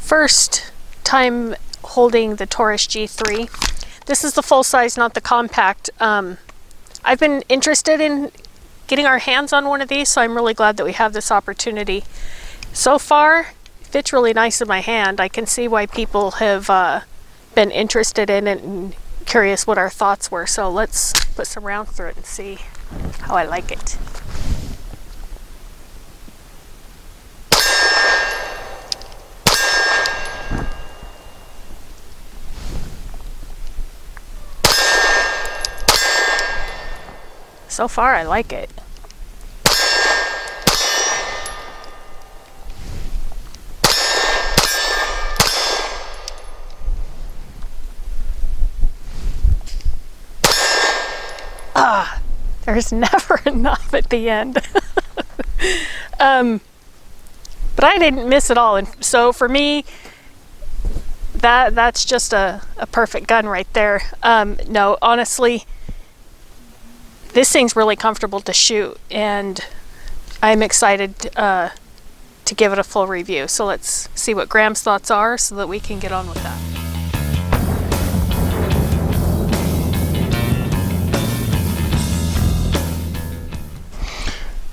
first time holding the Taurus G3. This is the full size, not the compact. I've been interested in getting our hands on one of these, so I'm really glad that we have this opportunity. So far, it fits really nice in my hand. I can see why people have been interested in it and curious what our thoughts were. So let's put some rounds through it and see how I like it. So far, I like it. There's never enough at the end. But I didn't miss it all, and so for me, that's just a perfect gun right there. No, honestly, this thing's really comfortable to shoot, and I'm excited to give it a full review. So let's see what Graham's thoughts are so that we can get on with that.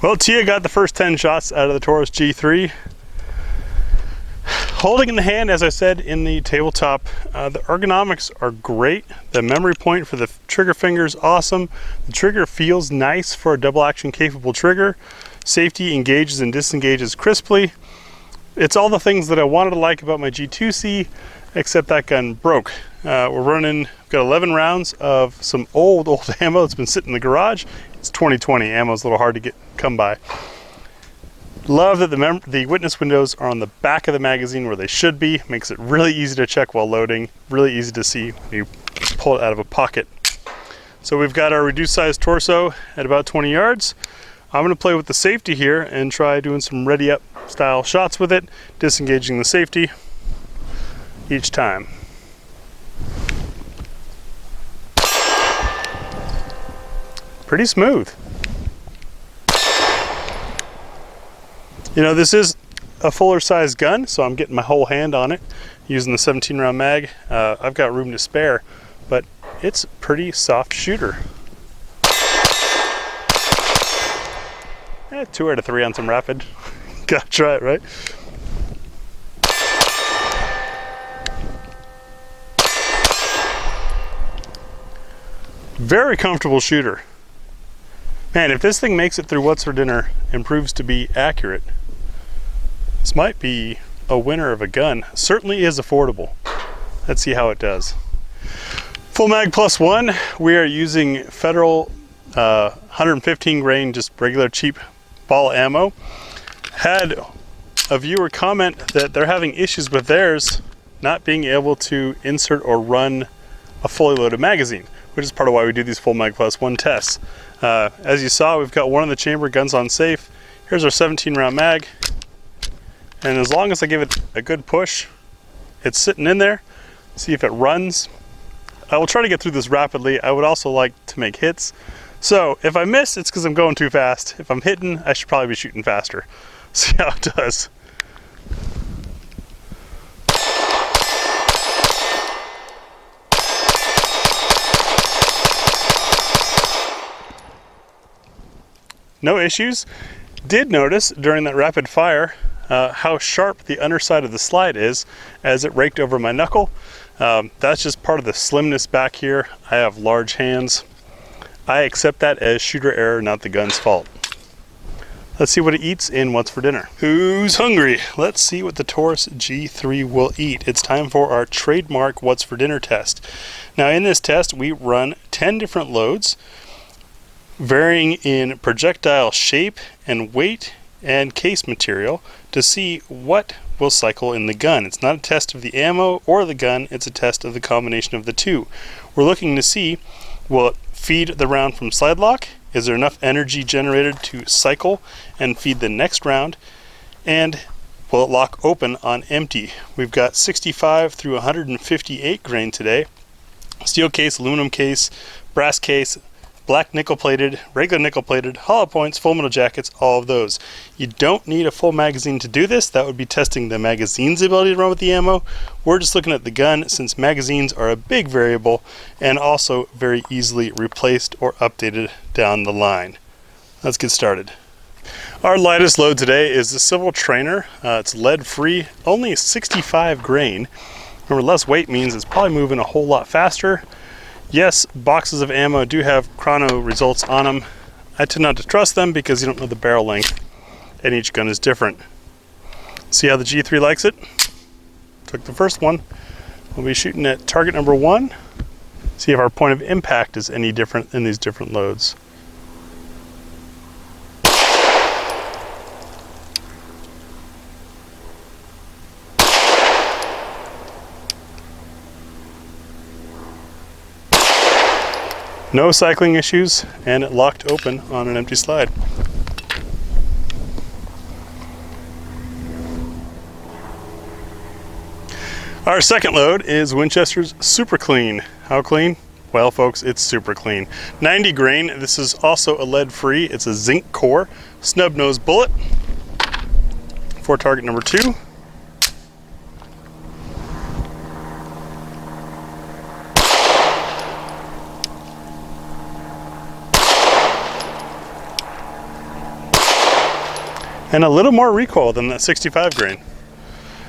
Well, Tia got the first 10 shots out of the Taurus G3. Holding in the hand, as I said in the tabletop, the ergonomics are great. The memory point for the trigger finger is awesome. The trigger feels nice for a double action capable trigger. Safety engages and disengages crisply. It's all the things that I wanted to like about my G2C, except that gun broke. We're running, got 11 rounds of some old ammo that's been sitting in the garage. It's 2020, ammo's a little hard to come by. Love that the witness windows are on the back of the magazine where they should be. Makes it really easy to check while loading, really easy to see when you pull it out of a pocket. So we've got our reduced size torso at about 20 yards. I'm gonna play with the safety here and try doing some ready up style shots with it, disengaging the safety each time. Pretty smooth. You know, this is a fuller size gun, so I'm getting my whole hand on it using the 17 round mag. I've got room to spare, but it's a pretty soft shooter. 2 out of 3 on some rapid. Gotta try it, right? Very comfortable shooter. Man, if this thing makes it through What's for Dinner and proves to be accurate, this might be a winner of a gun. Certainly is affordable. Let's see how it does. Full mag +1. We are using Federal 115 grain, just regular cheap ball ammo. Had a viewer comment that they're having issues with theirs not being able to insert or run a fully loaded magazine, which is part of why we do these full mag +1 tests. As you saw, we've got one in the chamber, guns on safe. Here's our 17 round mag. And as long as I give it a good push, it's sitting in there. See if it runs. I will try to get through this rapidly. I would also like to make hits. So if I miss, it's because I'm going too fast. If I'm hitting, I should probably be shooting faster. See how it does. No issues. Did notice during that rapid fire how sharp the underside of the slide is as it raked over my knuckle. That's just part of the slimness back here. I have large hands. I accept that as shooter error, not the gun's fault. Let's see what it eats in What's for Dinner. Who's hungry? Let's see what the Taurus G3 will eat. It's time for our trademark What's for Dinner test. Now in this test, we run 10 different loads, varying in projectile shape and weight and case material to see what will cycle in the gun. It's not a test of the ammo or the gun, it's a test of the combination of the two. We're looking to see, will it feed the round from slide lock? Is there enough energy generated to cycle and feed the next round? And will it lock open on empty? We've got 65 through 158 grain today. Steel case, aluminum case, brass case, black nickel plated, regular nickel plated, hollow points, full metal jackets, all of those. You don't need a full magazine to do this. That would be testing the magazine's ability to run with the ammo. We're just looking at the gun, since magazines are a big variable and also very easily replaced or updated down the line. Let's get started. Our lightest load today is the Civil Trainer. It's lead free, only 65 grain. Remember, less weight means it's probably moving a whole lot faster. Yes, boxes of ammo do have chrono results on them. I tend not to trust them because you don't know the barrel length, and each gun is different. See how the G3 likes it? Took the first one. We'll be shooting at target number 1. See if our point of impact is any different in these different loads. No cycling issues, and it locked open on an empty slide. Our second load is Winchester's Super Clean. How clean? Well, folks, it's super clean. 90 grain. This is also a lead free. It's a zinc core, snub nose bullet for target number 2. And a little more recoil than that 65 grain.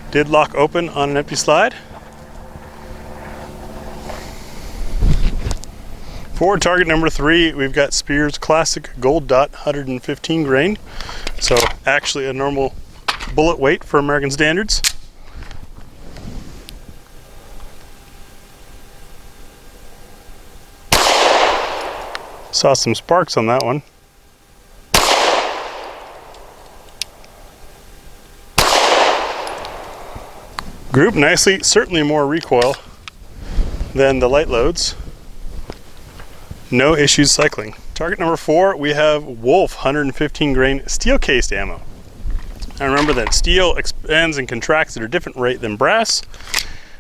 Did lock open on an empty slide. For target number 3, we've got Spear's Classic Gold Dot 115 grain. So actually a normal bullet weight for American standards. Saw some sparks on that one. Grouped nicely, certainly more recoil than the light loads. No issues cycling. Target number 4, we have Wolf 115 grain steel cased ammo. Now remember that steel expands and contracts at a different rate than brass,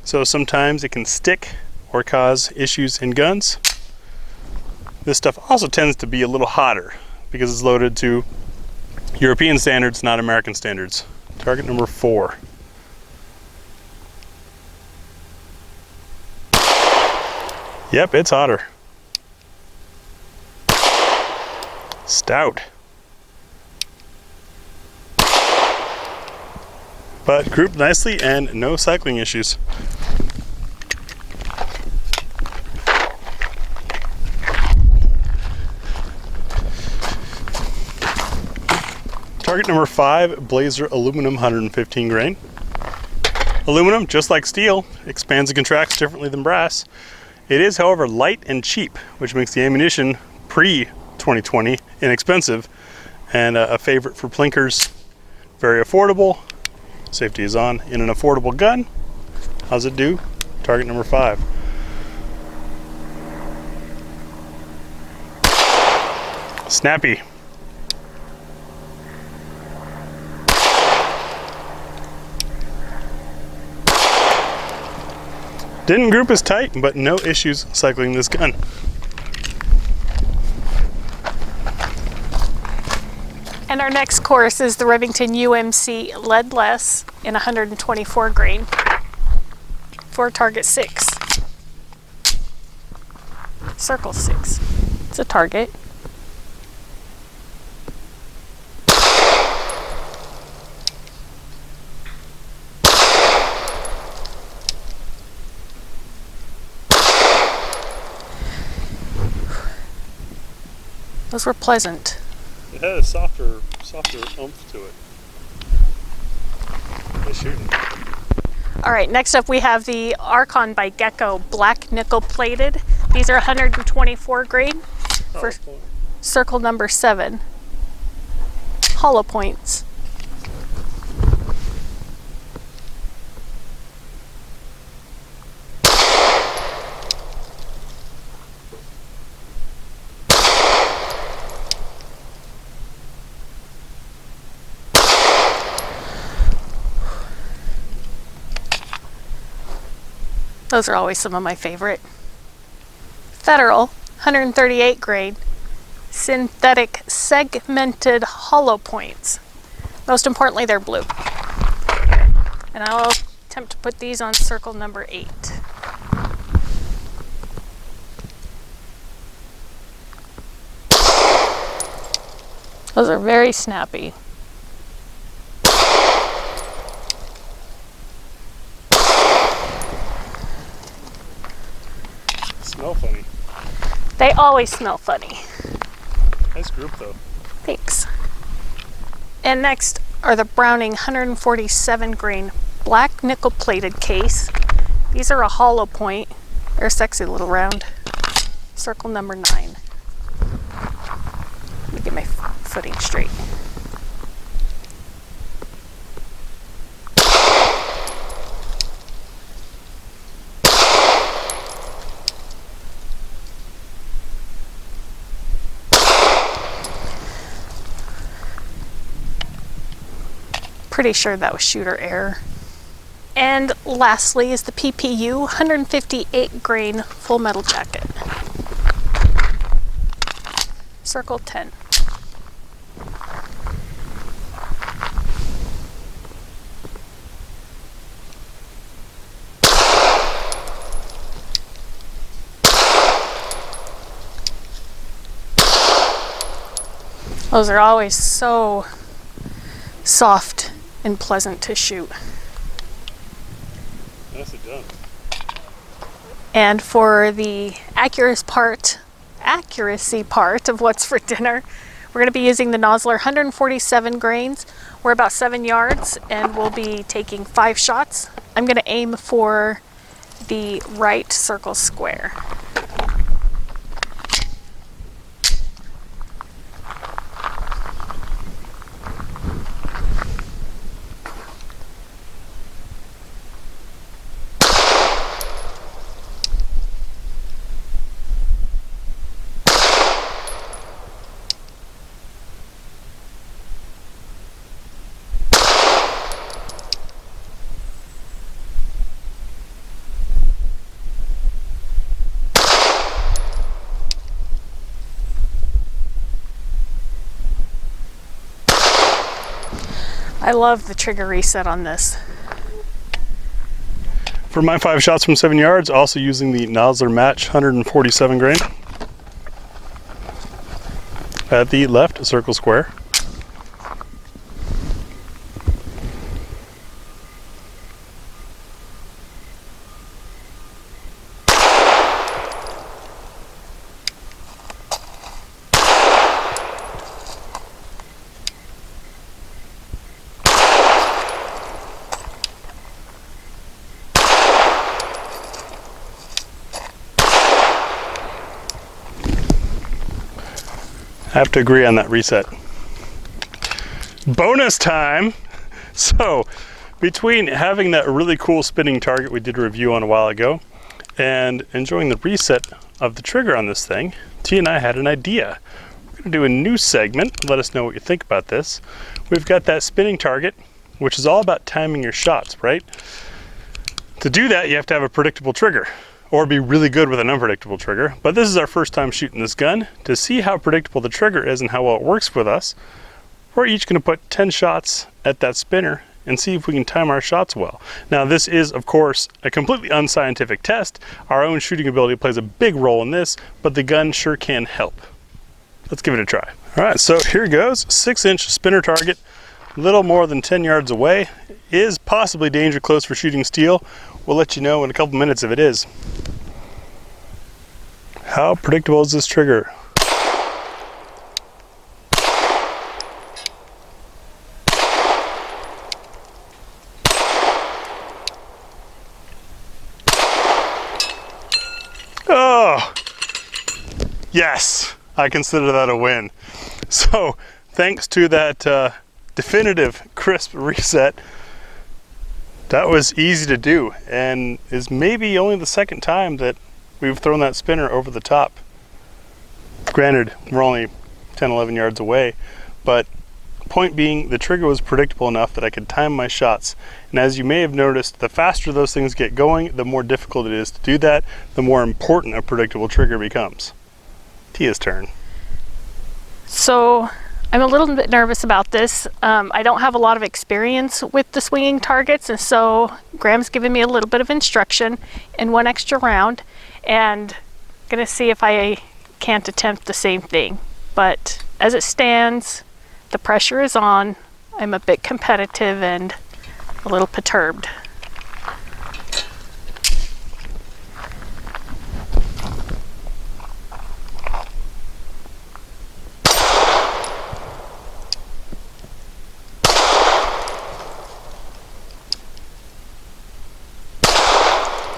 so sometimes it can stick or cause issues in guns. This stuff also tends to be a little hotter because it's loaded to European standards, not American standards. Target number 4. Yep, it's hotter. Stout. But grouped nicely and no cycling issues. Target number 5, Blazer Aluminum 115 grain. Aluminum, just like steel, expands and contracts differently than brass. It is, however, light and cheap, which makes the ammunition pre-2020 inexpensive and a favorite for plinkers. Very affordable. Safety is on in an affordable gun. How's it do? Target number 5. Snappy. Didn't group as tight, but no issues cycling this gun. And our next course is the Remington UMC leadless in 124 grain for target 6. Circle 6. It's a target. Those were pleasant. It had a softer oomph to it. Nice shooting. All right, next up we have the Archon by Gecko black nickel plated. These are 124 grain for circle number 7. Hollow points. Those are always some of my favorite. Federal, 138 grain synthetic segmented hollow points. Most importantly, they're blue. And I'll attempt to put these on circle number 8. Those are very snappy. Smell funny. They always smell funny. Nice group though. Thanks. And next are the Browning 147 grain black nickel plated case. These are a hollow point. They're a sexy little round. Circle number 9. Let me get my footing straight. Pretty sure that was shooter error. And lastly is the PPU 158 grain full metal jacket. Circle 10. Those are always so soft and pleasant to shoot. Nicely done. And for the accuracy part of what's for dinner, we're going to be using the Nosler 147 grains. We're about 7 yards and we'll be taking 5 shots. I'm going to aim for the right circle square. I love the trigger reset on this. For my 5 shots from 7 yards, also using the Nosler Match 147 grain. At the left circle square. I have to agree on that reset. Bonus time! So, between having that really cool spinning target we did a review on a while ago and enjoying the reset of the trigger on this thing, T and I had an idea. We're going to do a new segment. Let us know what you think about this. We've got that spinning target, which is all about timing your shots, right? To do that, you have to have a predictable trigger, or be really good with an unpredictable trigger. But this is our first time shooting this gun. To see how predictable the trigger is and how well it works with us, we're each going to put 10 shots at that spinner and see if we can time our shots well. Now this is, of course, a completely unscientific test. Our own shooting ability plays a big role in this, but the gun sure can help. Let's give it a try. All right, so here goes. 6-inch spinner target, a little more than 10 yards away. Is possibly danger close for shooting steel. We'll let you know in a couple minutes if it is. How predictable is this trigger? Oh, yes, I consider that a win. So thanks to that definitive crisp reset, that was easy to do and is maybe only the second time that we've thrown that spinner over the top. Granted, we're only 10, 11 yards away, but point being, the trigger was predictable enough that I could time my shots. And as you may have noticed, the faster those things get going, the more difficult it is to do that, the more important a predictable trigger becomes. Tia's turn. So I'm a little bit nervous about this. I don't have a lot of experience with the swinging targets, and so Graham's given me a little bit of instruction in one extra round, and gonna see if I can't attempt the same thing. But as it stands, the pressure is on. I'm a bit competitive and a little perturbed.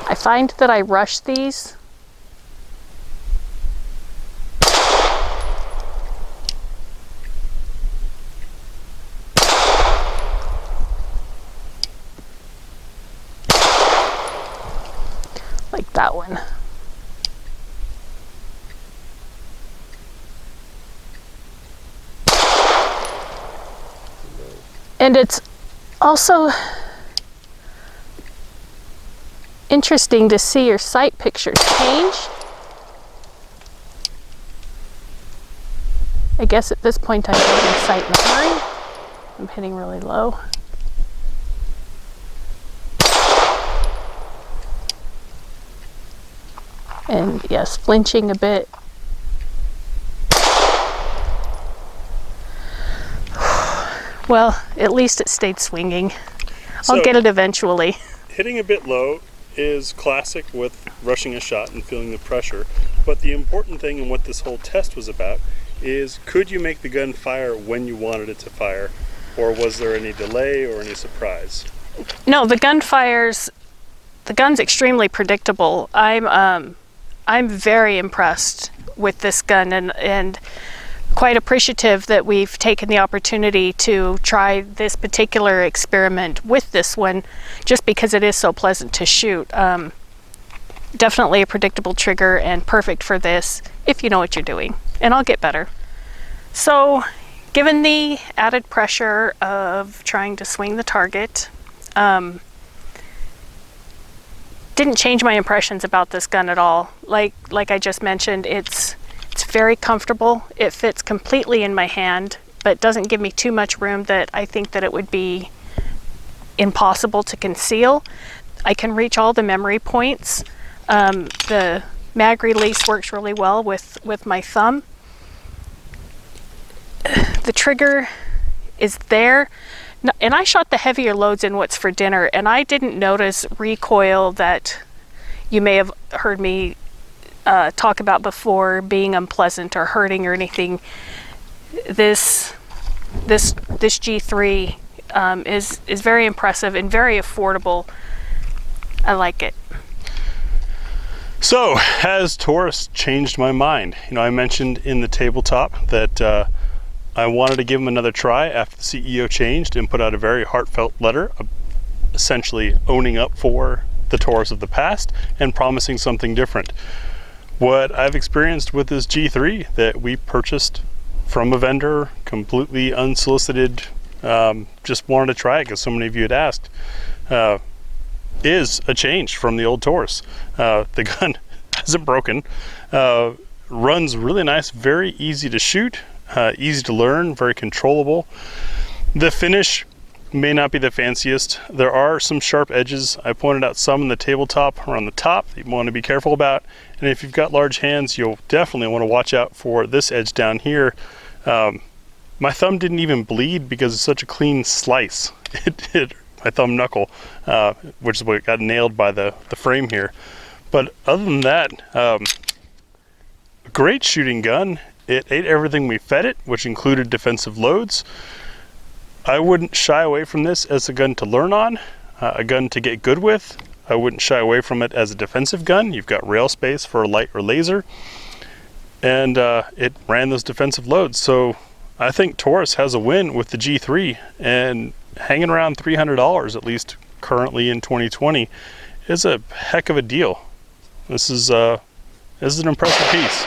I find that I rush these. Like that one. And it's also interesting to see your sight picture change. I guess at this point I'm hitting sight memory. I'm hitting really low. And yes, flinching a bit. Well, at least it stayed swinging. I'll get it eventually. Hitting a bit low is classic with rushing a shot and feeling the pressure, but the important thing in what this whole test was about is, could you make the gun fire when you wanted it to fire, or was there any delay or any surprise? No, the gun fires. The gun's extremely predictable. I'm very impressed with this gun, and quite appreciative that we've taken the opportunity to try this particular experiment with this one, just because it is so pleasant to shoot. Definitely a predictable trigger and perfect for this if you know what you're doing, and I'll get better. So given the added pressure of trying to swing the target, didn't change my impressions about this gun at all. Like I just mentioned, it's very comfortable. It fits completely in my hand, but doesn't give me too much room that I think that it would be impossible to conceal. I can reach all the memory points. The mag release works really well with my thumb. The trigger is there. And I shot the heavier loads in What's for Dinner, and I didn't notice recoil that you may have heard me talk about before being unpleasant or hurting or anything. This G3 is very impressive and very affordable. I like it. So, has Taurus changed my mind? You know, I mentioned in the tabletop that I wanted to give him another try after the CEO changed and put out a very heartfelt letter, essentially owning up for the Taurus of the past and promising something different. What I've experienced with this G3 that we purchased from a vendor, completely unsolicited, just wanted to try it because so many of you had asked, is a change from the old Taurus. The gun hasn't broken, runs really nice, very easy to shoot, easy to learn, very controllable. The finish may not be the fanciest. There are some sharp edges. I pointed out some in the tabletop or on the top that you want to be careful about. And if you've got large hands, you'll definitely want to watch out for this edge down here. My thumb didn't even bleed because it's such a clean slice. It hit my thumb knuckle, which is what got nailed by the frame here. But other than that, great shooting gun. It ate everything we fed it, which included defensive loads. I wouldn't shy away from this as a gun to learn on, a gun to get good with. I wouldn't shy away from it as a defensive gun. You've got rail space for a light or laser, and it ran those defensive loads. So I think Taurus has a win with the G3, and hanging around $300, at least currently in 2020, is a heck of a deal. This is an impressive piece.